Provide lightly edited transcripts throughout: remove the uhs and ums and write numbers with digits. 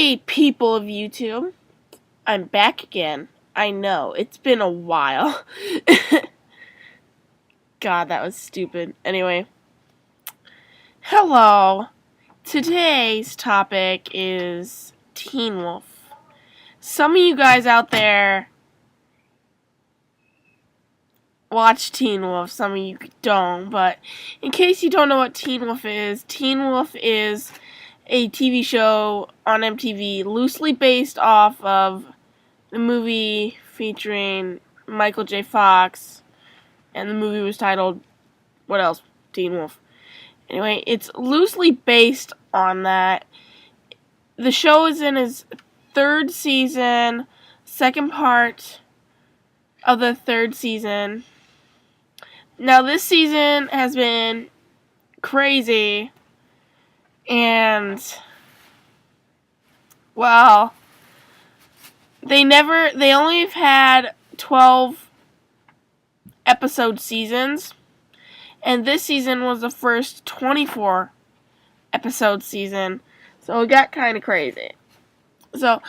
Hey, people of YouTube. I'm back again. I know, it's been a while. God, that was stupid. Anyway. Hello. Today's topic is Teen Wolf. Some of you guys out there watch Teen Wolf, some of you don't, but in case you don't know what Teen Wolf is a TV show on MTV loosely based off of the movie featuring Michael J. Fox, and the movie was titled, what else? Teen Wolf. Anyway, it's loosely based on that. The show is in its third season, second part of the third season. Now, this season has been crazy, and, well, they only have had 12 episode seasons, and this season was the first 24 episode season, so it got kind of crazy. So,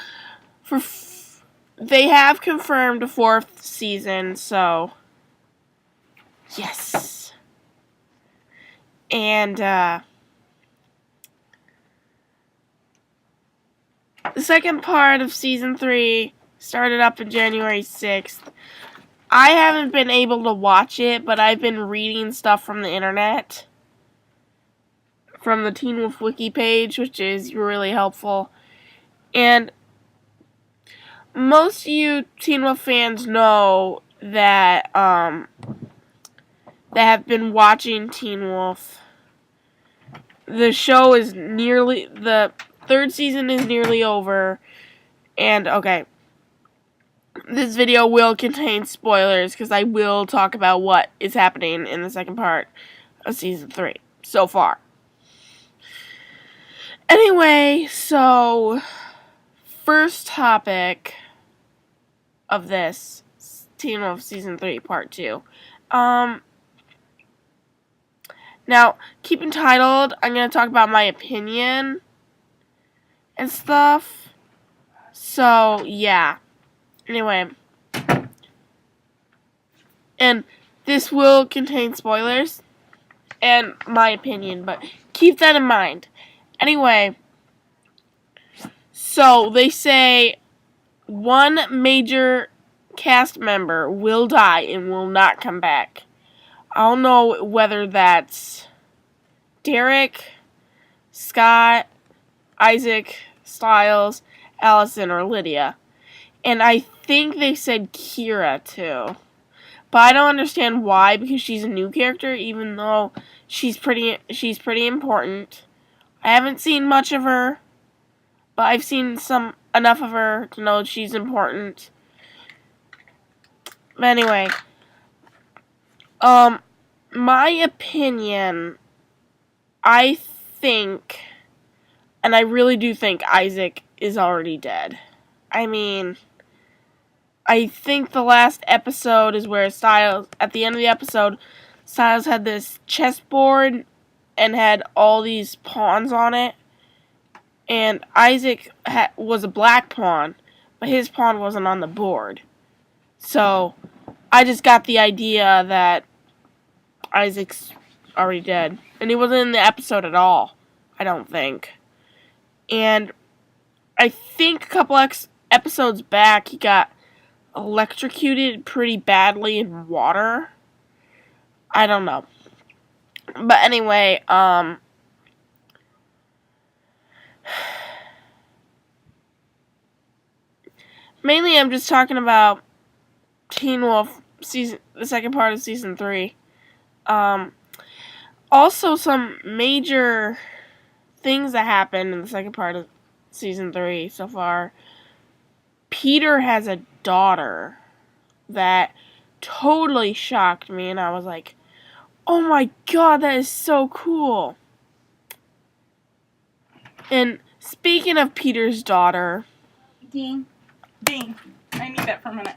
they have confirmed a fourth season, so, yes. And, the second part of Season 3 started up on January 6th. I haven't been able to watch it, but I've been reading stuff from the internet. From the Teen Wolf Wiki page, which is really helpful. And most of you Teen Wolf fans know that, that have been watching Teen Wolf. The show is the third season is nearly over, and okay, this video will contain spoilers because I will talk about what is happening in the second part of Season 3 so far. Anyway, so first topic of this Teen Wolf Season 3 Part 2. Now, keep entitled, I'm going to talk about my opinion and stuff. So, yeah. Anyway. And this will contain spoilers and my opinion, but keep that in mind. Anyway. So, they say one major cast member will die and will not come back. I don't know whether that's Derek, Scott, Isaac, Styles, Allison, or Lydia. And I think they said Kira too. But I don't understand why, because she's a new character, even though she's pretty important. I haven't seen much of her, but I've seen enough of her to know she's important. But anyway, my opinion, I think, and I really do think Isaac is already dead. I mean, I think the last episode is where Styles, at the end of the episode, Styles had this chessboard and had all these pawns on it. And Isaac was a black pawn, but his pawn wasn't on the board. So, I just got the idea that Isaac's already dead. And he wasn't in the episode at all, I don't think. And I think a couple episodes back, he got electrocuted pretty badly in water. I don't know. But anyway, mainly I'm just talking about Teen Wolf the second part of Season 3. Also some major things that happened in the second part of Season 3 so far. Peter has a daughter that totally shocked me, and I was like, oh my god, that is so cool. And speaking of Peter's daughter... Ding. Ding. I need that for a minute.